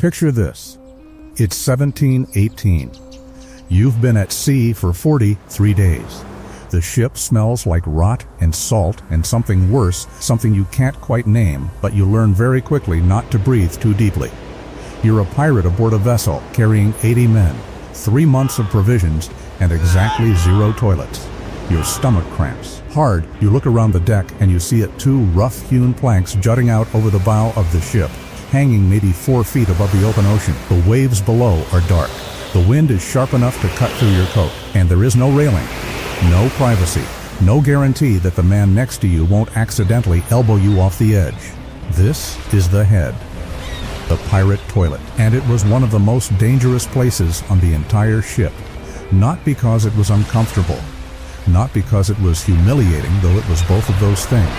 Picture this. It's 1718. You've been at sea for 43 days. The ship smells like rot and salt and something worse, something you can't quite name, but you learn very quickly not to breathe too deeply. You're a pirate aboard a vessel carrying 80 men, 3 months of provisions, and exactly 0 toilets. Your stomach cramps. Hard, you look around the deck and you see 2 rough-hewn planks jutting out over the bow of the ship, hanging maybe 4 feet above the open ocean. The waves below are dark. The wind is sharp enough to cut through your coat, and there is no railing, no privacy, no guarantee that the man next to you won't accidentally elbow you off the edge. This is the head, the pirate toilet, and it was one of the most dangerous places on the entire ship. Not because it was uncomfortable, not because it was humiliating, though it was both of those things,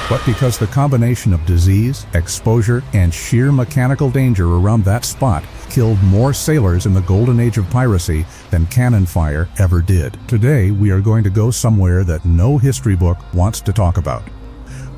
but because the combination of disease, exposure, and sheer mechanical danger around that spot killed more sailors in the Golden Age of Piracy than cannon fire ever did. Today, we are going to go somewhere that no history book wants to talk about.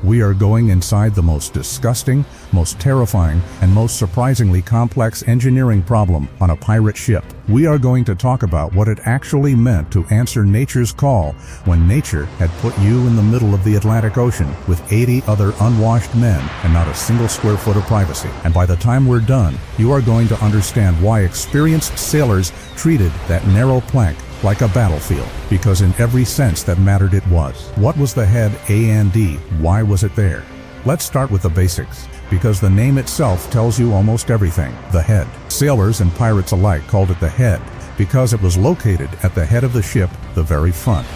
We are going inside the most disgusting, most terrifying, and most surprisingly complex engineering problem on a pirate ship. We are going to talk about what it actually meant to answer nature's call when nature had put you in the middle of the Atlantic Ocean with 80 other unwashed men and not a single square foot of privacy. And by the time we're done, you are going to understand why experienced sailors treated that narrow plank like a battlefield, because in every sense that mattered it was. What was the head A&D? Why was it there? Let's start with the basics, because the name itself tells you almost everything. The head. Sailors and pirates alike called it the head because it was located at the head of the ship, the very front.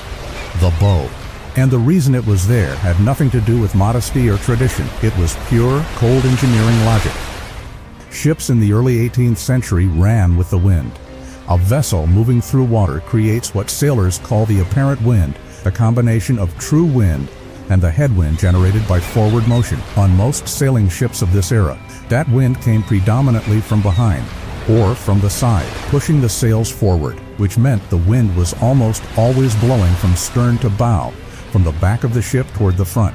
The bow. And the reason it was there had nothing to do with modesty or tradition. It was pure, cold engineering logic. Ships in the early 18th century ran with the wind. A vessel moving through water creates what sailors call the apparent wind, a combination of true wind and the headwind generated by forward motion. On most sailing ships of this era, that wind came predominantly from behind or from the side, pushing the sails forward, which meant the wind was almost always blowing from stern to bow, from the back of the ship toward the front.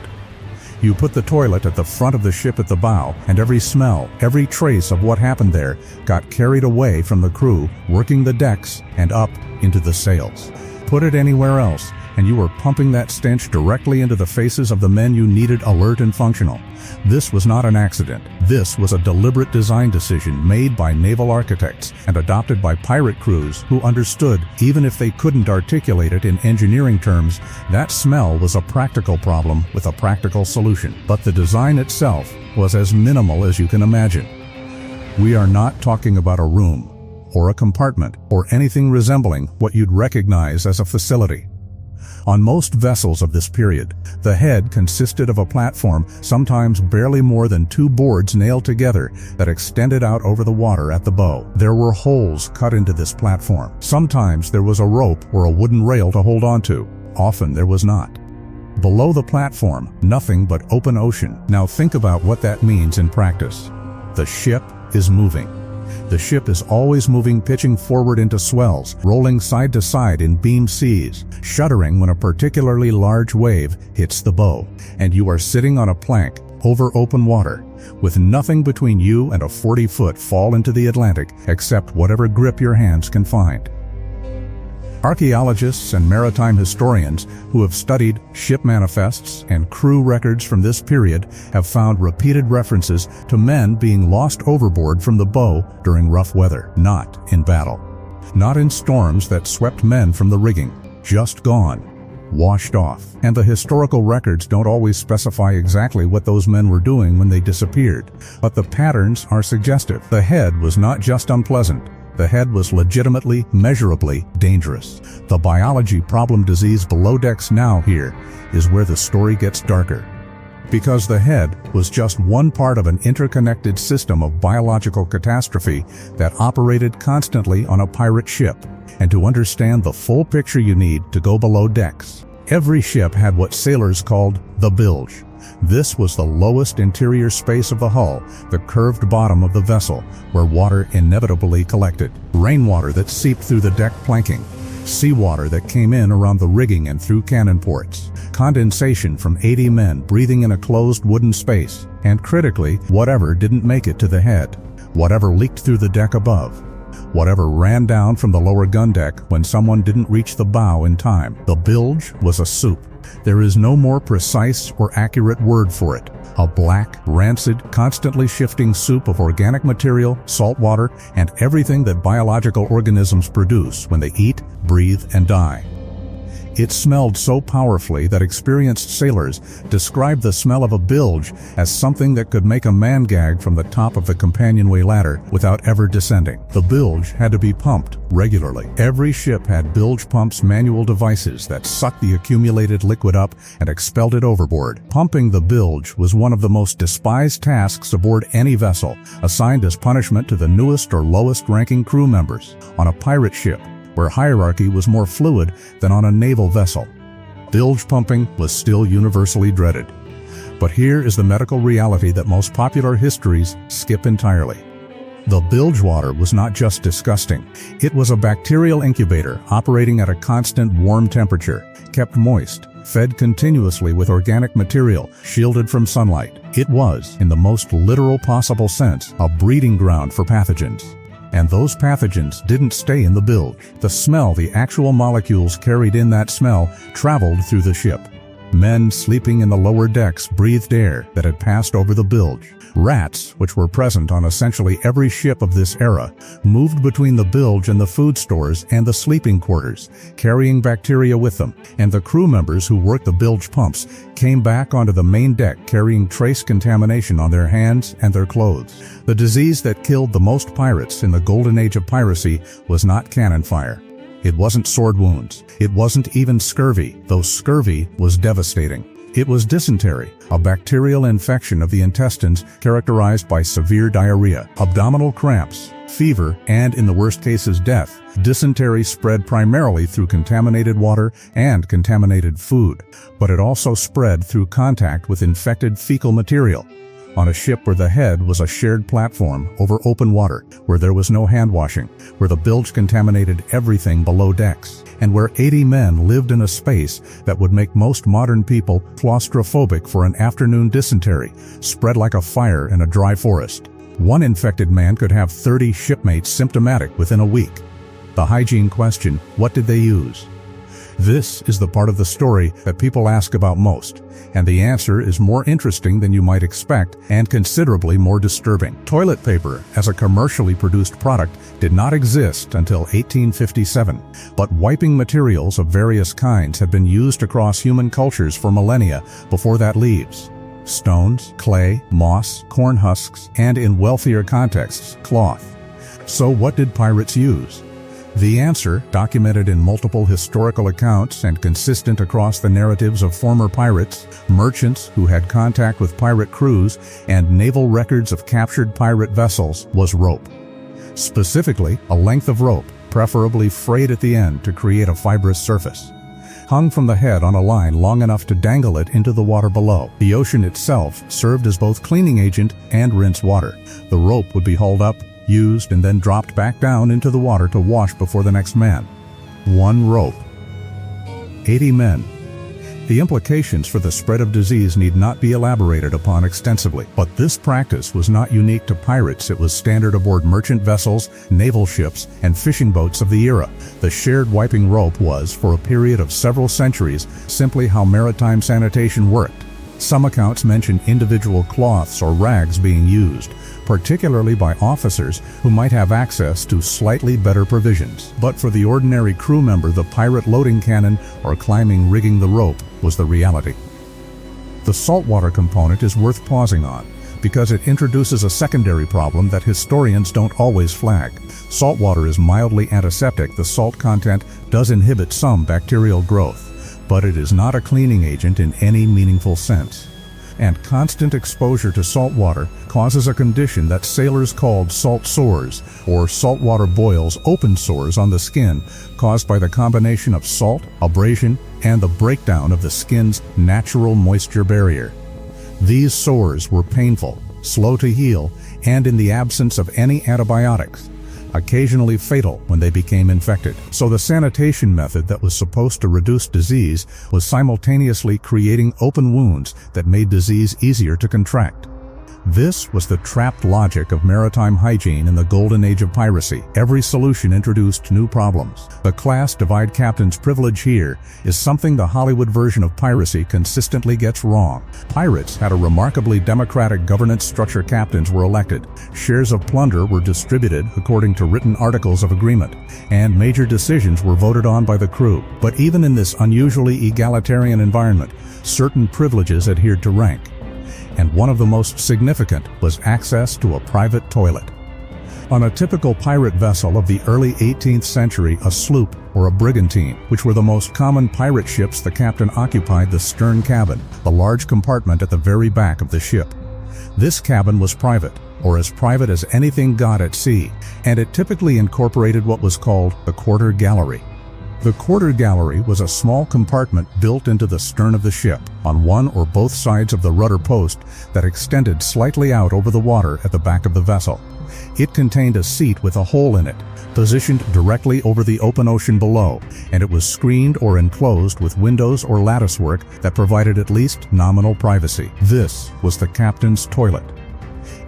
You put the toilet at the front of the ship at the bow, and every smell, every trace of what happened there got carried away from the crew working the decks and up into the sails. Put it anywhere else, and you were pumping that stench directly into the faces of the men you needed alert and functional. This was not an accident. This was a deliberate design decision made by naval architects and adopted by pirate crews who understood, even if they couldn't articulate it in engineering terms, that smell was a practical problem with a practical solution. But the design itself was as minimal as you can imagine. We are not talking about a room, or a compartment, or anything resembling what you'd recognize as a facility. On most vessels of this period, the head consisted of a platform, sometimes barely more than 2 boards nailed together, that extended out over the water at the bow. There were holes cut into this platform. Sometimes there was a rope or a wooden rail to hold onto. Often there was not. Below the platform, nothing but open ocean. Now think about what that means in practice. The ship is moving. The ship is always moving, pitching forward into swells, rolling side to side in beam seas, shuddering when a particularly large wave hits the bow, and you are sitting on a plank over open water, with nothing between you and a 40-foot fall into the Atlantic except whatever grip your hands can find. Archaeologists and maritime historians who have studied ship manifests and crew records from this period have found repeated references to men being lost overboard from the bow during rough weather, not in battle. Not in storms that swept men from the rigging, just gone, washed off. And the historical records don't always specify exactly what those men were doing when they disappeared, but the patterns are suggestive. The head was not just unpleasant. The head was legitimately, measurably dangerous. The biology problem disease below decks now here is where the story gets darker. Because the head was just one part of an interconnected system of biological catastrophe that operated constantly on a pirate ship. And to understand the full picture you need to go below decks. Every ship had what sailors called the bilge. This was the lowest interior space of the hull, the curved bottom of the vessel, where water inevitably collected. Rainwater that seeped through the deck planking, seawater that came in around the rigging and through cannon ports, condensation from 80 men breathing in a closed wooden space, and critically, whatever didn't make it to the head. whatever leaked through the deck above, whatever ran down from the lower gun deck when someone didn't reach the bow in time. The bilge was a soup. There is no more precise or accurate word for it. A black, rancid, constantly shifting soup of organic material, salt water, and everything that biological organisms produce when they eat, breathe, and die. It smelled so powerfully that experienced sailors described the smell of a bilge as something that could make a man gag from the top of the companionway ladder without ever descending. The bilge had to be pumped regularly. Every ship had bilge pumps, manual devices that sucked the accumulated liquid up and expelled it overboard. Pumping the bilge was one of the most despised tasks aboard any vessel, assigned as punishment to the newest or lowest ranking crew members. On a pirate ship, where hierarchy was more fluid than on a naval vessel, bilge pumping was still universally dreaded. But here is the medical reality that most popular histories skip entirely. The bilge water was not just disgusting. It was a bacterial incubator operating at a constant warm temperature, kept moist, fed continuously with organic material, shielded from sunlight. It was, in the most literal possible sense, a breeding ground for pathogens. And those pathogens didn't stay in the bilge. The smell, the actual molecules carried in that smell, traveled through the ship. Men sleeping in the lower decks breathed air that had passed over the bilge. Rats, which were present on essentially every ship of this era, moved between the bilge and the food stores and the sleeping quarters, carrying bacteria with them, and the crew members who worked the bilge pumps came back onto the main deck carrying trace contamination on their hands and their clothes. The disease that killed the most pirates in the Golden Age of Piracy was not cannon fire. It wasn't sword wounds. It wasn't even scurvy, though scurvy was devastating. It was dysentery, a bacterial infection of the intestines characterized by severe diarrhea, abdominal cramps, fever, and in the worst cases death. Dysentery spread primarily through contaminated water and contaminated food, but it also spread through contact with infected fecal material. On a ship where the head was a shared platform over open water, where there was no hand washing, where the bilge contaminated everything below decks, and where 80 men lived in a space that would make most modern people claustrophobic for an afternoon dysentery, spread like a fire in a dry forest. One infected man could have 30 shipmates symptomatic within a week. The hygiene question, what did they use? This is the part of the story that people ask about most, and the answer is more interesting than you might expect and considerably more disturbing. Toilet paper, as a commercially produced product, did not exist until 1857, but wiping materials of various kinds have been used across human cultures for millennia before that leaves. Stones, clay, moss, corn husks, and in wealthier contexts, cloth. So what did pirates use? The answer, documented in multiple historical accounts and consistent across the narratives of former pirates, merchants who had contact with pirate crews, and naval records of captured pirate vessels, was rope. Specifically, a length of rope, preferably frayed at the end to create a fibrous surface, hung from the head on a line long enough to dangle it into the water below. The ocean itself served as both cleaning agent and rinse water. The rope would be hauled up, used, and then dropped back down into the water to wash before the next man. One rope. 80 men. The implications for the spread of disease need not be elaborated upon extensively, but this practice was not unique to pirates. It was standard aboard merchant vessels, naval ships, and fishing boats of the era. The shared wiping rope was, for a period of several centuries, simply how maritime sanitation worked. Some accounts mention individual cloths or rags being used, particularly by officers who might have access to slightly better provisions. But for the ordinary crew member, the pirate loading cannon or climbing rigging the rope was the reality. The saltwater component is worth pausing on, because it introduces a secondary problem that historians don't always flag. Saltwater is mildly antiseptic. The salt content does inhibit some bacterial growth, but it is not a cleaning agent in any meaningful sense. And constant exposure to salt water causes a condition that sailors called salt sores, or saltwater boils, open sores on the skin caused by the combination of salt, abrasion, and the breakdown of the skin's natural moisture barrier. These sores were painful, slow to heal, and in the absence of any antibiotics, occasionally fatal when they became infected. So the sanitation method that was supposed to reduce disease was simultaneously creating open wounds that made disease easier to contract. This was the trapped logic of maritime hygiene in the Golden Age of Piracy. Every solution introduced new problems. The class divide captain's privilege here is something the Hollywood version of piracy consistently gets wrong. Pirates had a remarkably democratic governance structure. Captains were elected. Shares of plunder were distributed according to written articles of agreement, and major decisions were voted on by the crew. But even in this unusually egalitarian environment, certain privileges adhered to rank. And one of the most significant was access to a private toilet. On a typical pirate vessel of the early 18th century, a sloop or a brigantine, which were the most common pirate ships, the captain occupied the stern cabin, the large compartment at the very back of the ship. This cabin was private, or as private as anything got at sea, and it typically incorporated what was called the quarter gallery. The quarter gallery was a small compartment built into the stern of the ship, on one or both sides of the rudder post that extended slightly out over the water at the back of the vessel. It contained a seat with a hole in it, positioned directly over the open ocean below, and it was screened or enclosed with windows or latticework that provided at least nominal privacy. This was the captain's toilet.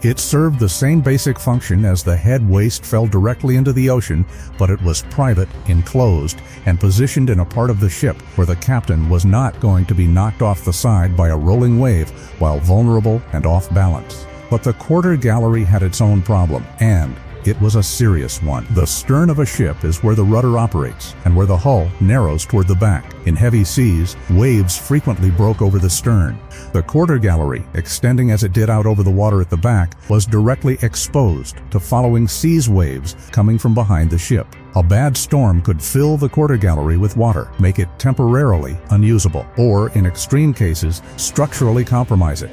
It served the same basic function as the head waste fell directly into the ocean, but it was private, enclosed, and positioned in a part of the ship where the captain was not going to be knocked off the side by a rolling wave while vulnerable and off balance. But the quarter gallery had its own problem, and it was a serious one. The stern of a ship is where the rudder operates and where the hull narrows toward the back. In heavy seas, waves frequently broke over the stern. The quarter gallery, extending as it did out over the water at the back, was directly exposed to following seas waves coming from behind the ship. A bad storm could fill the quarter gallery with water, make it temporarily unusable, or, in extreme cases, structurally compromise it.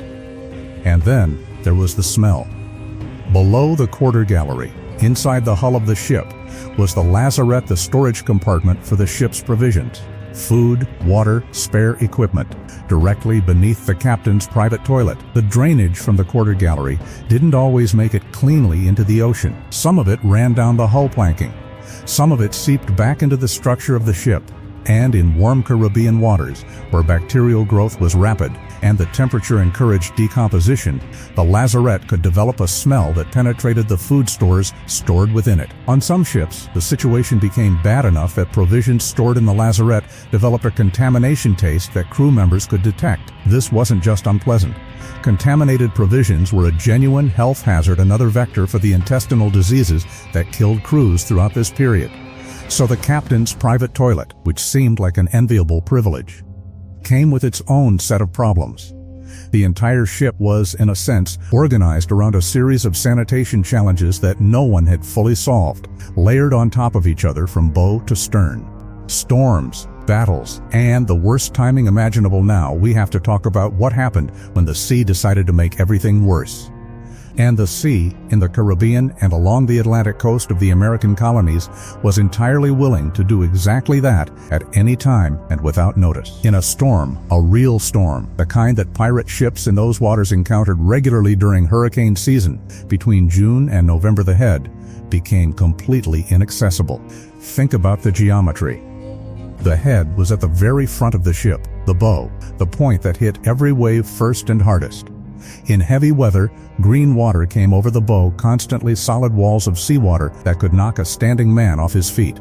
And then there was the smell. Below the quarter gallery, inside the hull of the ship, was the lazarette, the storage compartment for the ship's provisions. Food, water, spare equipment, directly beneath the captain's private toilet. The drainage from the quarter gallery didn't always make it cleanly into the ocean. Some of it ran down the hull planking. Some of it seeped back into the structure of the ship. And in warm Caribbean waters, where bacterial growth was rapid and the temperature encouraged decomposition, the lazarette could develop a smell that penetrated the food stores stored within it. On some ships, the situation became bad enough that provisions stored in the lazarette developed a contamination taste that crew members could detect. This wasn't just unpleasant. Contaminated provisions were a genuine health hazard, another vector for the intestinal diseases that killed crews throughout this period. So the captain's private toilet, which seemed like an enviable privilege, came with its own set of problems. The entire ship was, in a sense, organized around a series of sanitation challenges that no one had fully solved, layered on top of each other from bow to stern. Storms, battles, and the worst timing imaginable. Now we have to talk about what happened when the sea decided to make everything worse. And the sea, in the Caribbean and along the Atlantic coast of the American colonies, was entirely willing to do exactly that at any time and without notice. In a storm, a real storm, the kind that pirate ships in those waters encountered regularly during hurricane season, between June and November, the head became completely inaccessible. Think about the geometry. The head was at the very front of the ship, the bow, the point that hit every wave first and hardest. In heavy weather, green water came over the bow, constantly solid walls of seawater that could knock a standing man off his feet.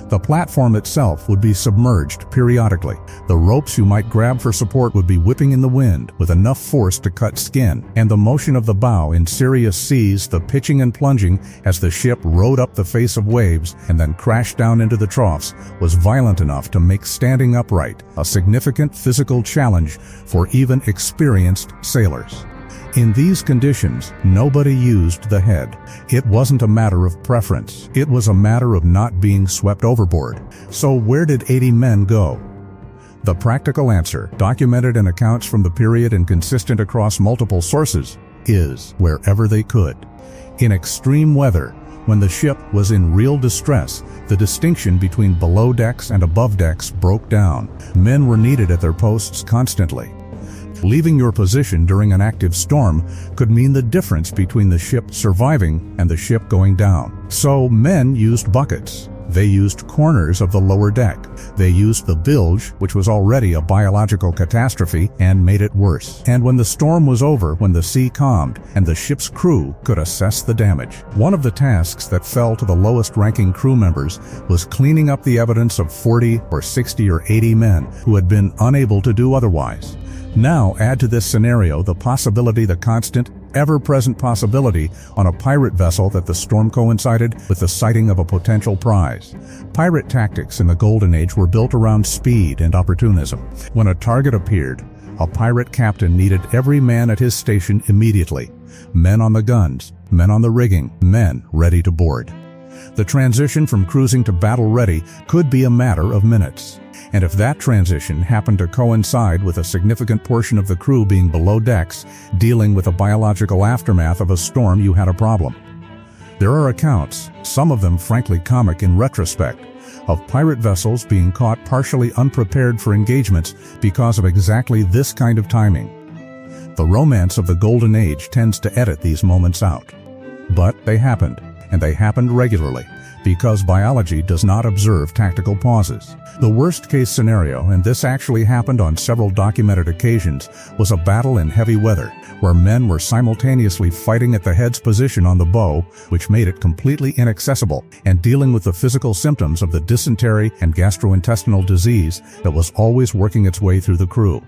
The platform itself would be submerged periodically. The ropes you might grab for support would be whipping in the wind with enough force to cut skin, and the motion of the bow in serious seas, the pitching and plunging as the ship rode up the face of waves and then crashed down into the troughs, was violent enough to make standing upright a significant physical challenge for even experienced sailors. In these conditions, nobody used the head. It wasn't a matter of preference. It was a matter of not being swept overboard. So where did 80 men go? The practical answer, documented in accounts from the period and consistent across multiple sources, is wherever they could. In extreme weather, when the ship was in real distress, the distinction between below decks and above decks broke down. Men were needed at their posts constantly. Leaving your position during an active storm could mean the difference between the ship surviving and the ship going down. So men used buckets. They used corners of the lower deck. They used the bilge, which was already a biological catastrophe, and made it worse. And when the storm was over, when the sea calmed, and the ship's crew could assess the damage, one of the tasks that fell to the lowest-ranking crew members was cleaning up the evidence of 40 or 60 or 80 men who had been unable to do otherwise. Now add to this scenario the possibility, the constant, ever-present possibility on a pirate vessel that the storm coincided with the sighting of a potential prize. Pirate tactics in the Golden Age were built around speed and opportunism. When a target appeared, a pirate captain needed every man at his station immediately. Men on the guns, men on the rigging, men ready to board. The transition from cruising to battle-ready could be a matter of minutes. And if that transition happened to coincide with a significant portion of the crew being below decks, dealing with a biological aftermath of a storm, you had a problem. There are accounts, some of them frankly comic in retrospect, of pirate vessels being caught partially unprepared for engagements because of exactly this kind of timing. The romance of the Golden Age tends to edit these moments out. But they happened, and they happened regularly, because biology does not observe tactical pauses. The worst-case scenario, and this actually happened on several documented occasions, was a battle in heavy weather, where men were simultaneously fighting at the head's position on the bow, which made it completely inaccessible, and dealing with the physical symptoms of the dysentery and gastrointestinal disease that was always working its way through the crew.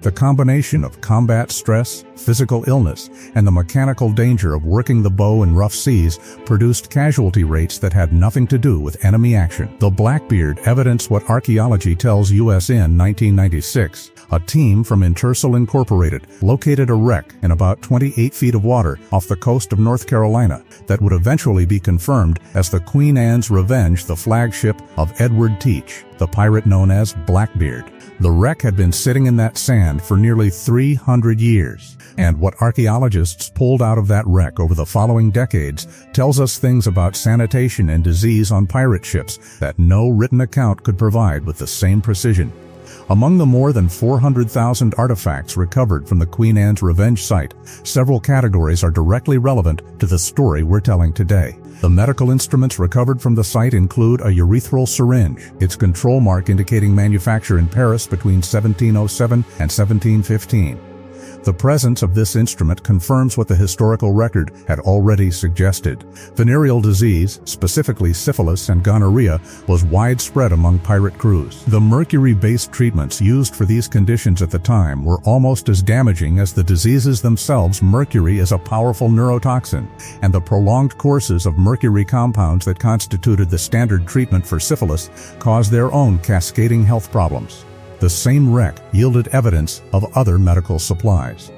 The combination of combat stress, physical illness, and the mechanical danger of working the bow in rough seas produced casualty rates that had nothing to do with enemy action. The Blackbeard evidenced what Archaeology tells us in 1996. A team from Intersil Incorporated located a wreck in about 28 feet of water off the coast of North Carolina that would eventually be confirmed as the Queen Anne's Revenge, the flagship of Edward Teach, the pirate known as Blackbeard. The wreck had been sitting in that sand for nearly 300 years, and what archaeologists pulled out of that wreck over the following decades tells us things about sanitation and disease on pirate ships that no written account could provide with the same precision. Among the more than 400,000 artifacts recovered from the Queen Anne's Revenge site, several categories are directly relevant to the story we're telling today. The medical instruments recovered from the site include a urethral syringe, its control mark indicating manufacture in Paris between 1707 and 1715. The presence of this instrument confirms what the historical record had already suggested. Venereal disease, specifically syphilis and gonorrhea, was widespread among pirate crews. The mercury-based treatments used for these conditions at the time were almost as damaging as the diseases themselves. Mercury is a powerful neurotoxin, and the prolonged courses of mercury compounds that constituted the standard treatment for syphilis caused their own cascading health problems. The same wreck yielded evidence of other medical supplies,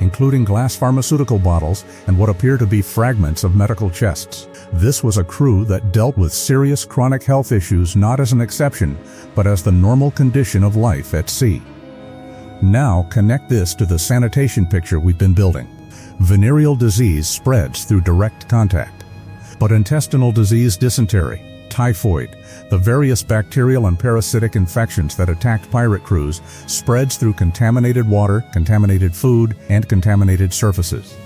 including glass pharmaceutical bottles and what appear to be fragments of medical chests. This was a crew that dealt with serious chronic health issues not as an exception, but as the normal condition of life at sea. Now connect this to the sanitation picture we've been building. Venereal disease spreads through direct contact, but intestinal disease, dysentery, typhoid, the various bacterial and parasitic infections that attacked pirate crews, spreads through contaminated water, contaminated food, and contaminated surfaces.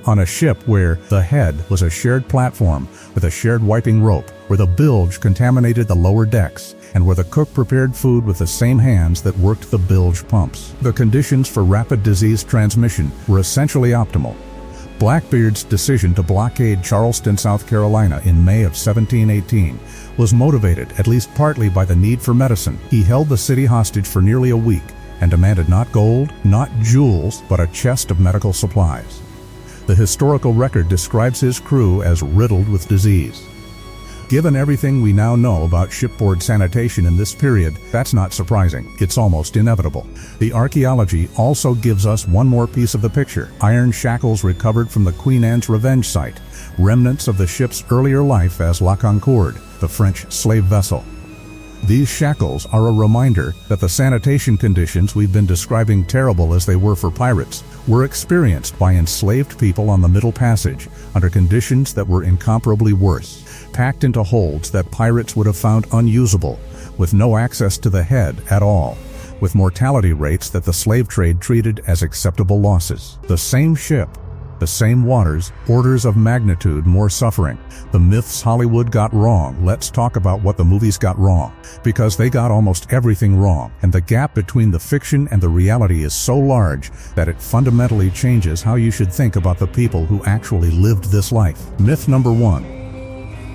On a ship where the head was a shared platform with a shared wiping rope, where the bilge contaminated the lower decks, and where the cook prepared food with the same hands that worked the bilge pumps, the conditions for rapid disease transmission were essentially optimal. Blackbeard's decision to blockade Charleston, South Carolina in May of 1718 was motivated at least partly by the need for medicine. He held the city hostage for nearly a week and demanded not gold, not jewels, but a chest of medical supplies. The historical record describes his crew as riddled with disease. Given everything we now know about shipboard sanitation in this period, that's not surprising. It's almost inevitable. The Archaeology also gives us one more piece of the picture. Iron shackles recovered from the Queen Anne's Revenge site, remnants of the ship's earlier life as La Concorde, the French slave vessel. These shackles are a reminder that the sanitation conditions we've been describing, terrible as they were for pirates, were experienced by enslaved people on the Middle Passage under conditions that were incomparably worse, packed into holds that pirates would have found unusable, with no access to the head at all, with mortality rates that the slave trade treated as acceptable losses. The same ship, The same waters, orders of magnitude more suffering. The myths Hollywood got wrong. Let's talk about what the movies got wrong. Because they got almost everything wrong, and the gap between the fiction and the reality is so large that it fundamentally changes how you should think about the people who actually lived this life. Myth number 1.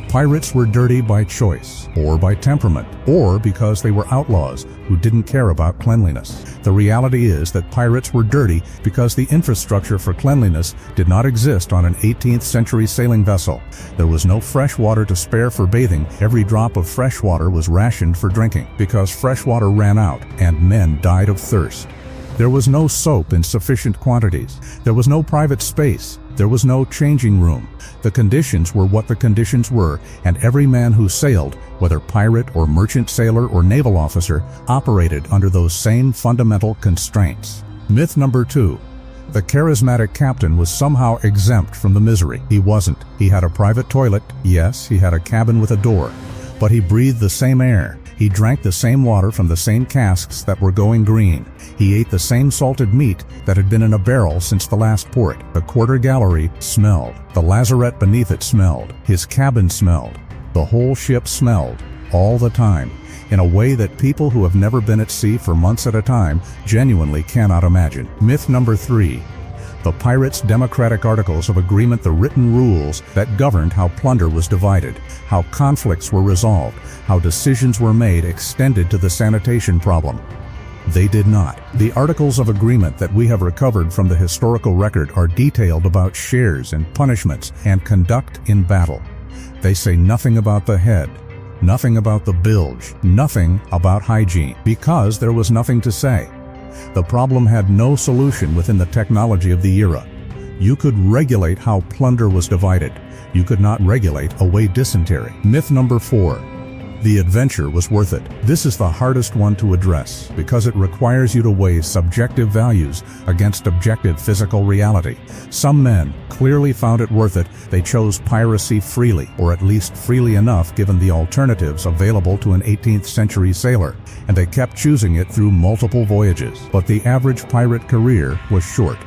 Pirates were dirty by choice, or by temperament, or because they were outlaws who didn't care about cleanliness. The reality is that pirates were dirty because the infrastructure for cleanliness did not exist on an 18th century sailing vessel. There was no fresh water to spare for bathing. Every drop of fresh water was rationed for drinking, because fresh water ran out and men died of thirst. There was no soap in sufficient quantities. There was no private space. There was no changing room. The conditions were what the conditions were, and every man who sailed, whether pirate or merchant sailor or naval officer, operated under those same fundamental constraints. Myth number 2. The charismatic captain was somehow exempt from the misery. He wasn't. He had a private toilet. Yes, he had a cabin with a door. But he breathed the same air. He drank the same water from the same casks that were going green. He ate the same salted meat that had been in a barrel since the last port. The quarter gallery smelled. The lazarette beneath it smelled. His cabin smelled. The whole ship smelled, all the time, in a way that people who have never been at sea for months at a time genuinely cannot imagine. Myth number 3. The pirates' democratic articles of agreement, the written rules that governed how plunder was divided, how conflicts were resolved, how decisions were made, extended to the sanitation problem. They did not. The articles of agreement that we have recovered from the historical record are detailed about shares and punishments and conduct in battle. They say nothing about the head, nothing about the bilge, nothing about hygiene, because there was nothing to say. The problem had no solution within the technology of the era. You could regulate how plunder was divided. You could not regulate away dysentery. Myth number 4. The adventure was worth it. This is the hardest one to address because it requires you to weigh subjective values against objective physical reality. Some men clearly found it worth it. They chose piracy freely, or at least freely enough given the alternatives available to an 18th century sailor, and they kept choosing it through multiple voyages. But the average pirate career was short.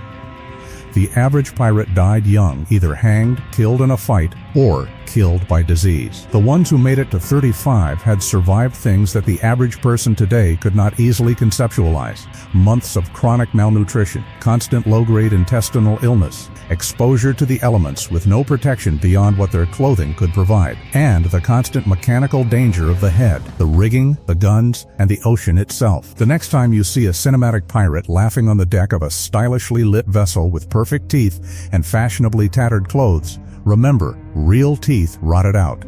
The average pirate died young, either hanged, killed in a fight, or killed by disease. The ones who made it to 35 had survived things that the average person today could not easily conceptualize. Months of chronic malnutrition, constant low-grade intestinal illness, exposure to the elements with no protection beyond what their clothing could provide, and the constant mechanical danger of the head, the rigging, the guns, and the ocean itself. The next time you see a cinematic pirate laughing on the deck of a stylishly lit vessel with perfect teeth and fashionably tattered clothes, remember, real teeth rotted out.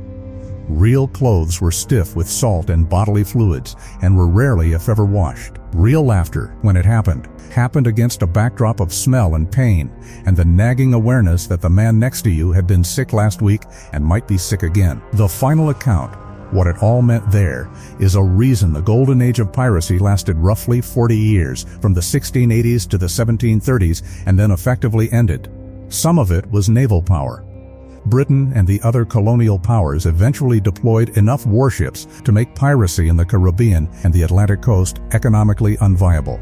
Real clothes were stiff with salt and bodily fluids and were rarely, if ever, washed. Real laughter, when it happened against a backdrop of smell and pain and the nagging awareness that the man next to you had been sick last week and might be sick again. The final account, what it all meant there, is a reason the Golden Age of Piracy lasted roughly 40 years, from the 1680s to the 1730s, and then effectively ended. Some of it was naval power. Britain and the other colonial powers eventually deployed enough warships to make piracy in the Caribbean and the Atlantic coast economically unviable.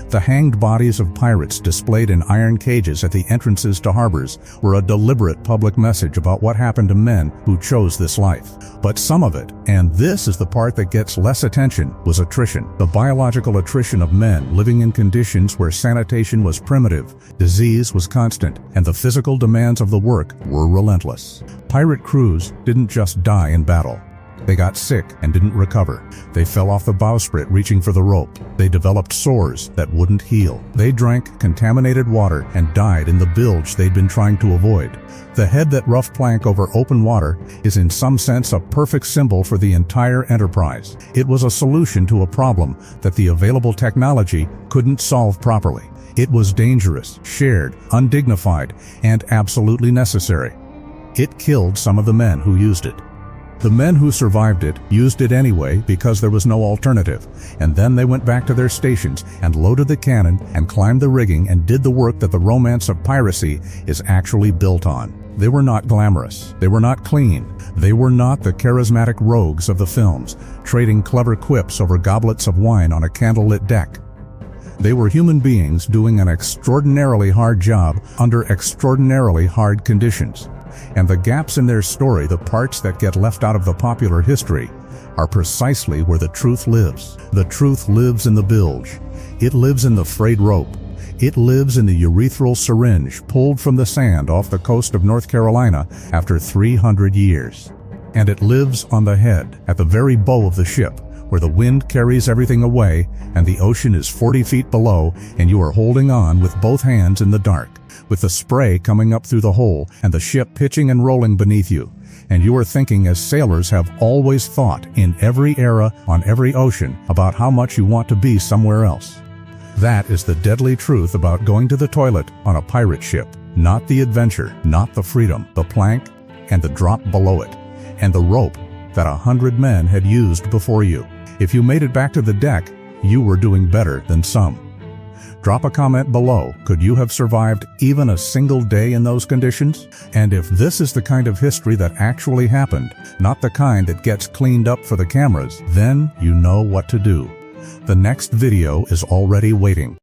The hanged bodies of pirates displayed in iron cages at the entrances to harbors were a deliberate public message about what happened to men who chose this life. But some of it, and this is the part that gets less attention, was attrition. The biological attrition of men living in conditions where sanitation was primitive, disease was constant, and the physical demands of the work were relentless. Pirate crews didn't just die in battle. They got sick and didn't recover. They fell off the bowsprit reaching for the rope. They developed sores that wouldn't heal. They drank contaminated water and died in the bilge they'd been trying to avoid. The head that rough plank over open water is in some sense a perfect symbol for the entire enterprise. It was a solution to a problem that the available technology couldn't solve properly. It was dangerous, shared, undignified, and absolutely necessary. It killed some of the men who used it. The men who survived it used it anyway because there was no alternative, and then they went back to their stations and loaded the cannon and climbed the rigging and did the work that the romance of piracy is actually built on. They were not glamorous. They were not clean. They were not the charismatic rogues of the films, trading clever quips over goblets of wine on a candlelit deck. They were human beings doing an extraordinarily hard job under extraordinarily hard conditions. And the gaps in their story, the parts that get left out of the popular history, are precisely where the truth lives. The truth lives in the bilge. It lives in the frayed rope. It lives in the urethral syringe pulled from the sand off the coast of North Carolina after 300 years. And it lives on the head, at the very bow of the ship, where the wind carries everything away and the ocean is 40 feet below and you are holding on with both hands in the dark, with the spray coming up through the hole and the ship pitching and rolling beneath you. And you are thinking, as sailors have always thought in every era, on every ocean, about how much you want to be somewhere else. That is the deadly truth about going to the toilet on a pirate ship. Not the adventure, not the freedom, the plank and the drop below it, and the rope that 100 men had used before you. If you made it back to the deck, you were doing better than some. Drop a comment below. Could you have survived even a single day in those conditions? And if this is the kind of history that actually happened, not the kind that gets cleaned up for the cameras, then you know what to do. The next video is already waiting.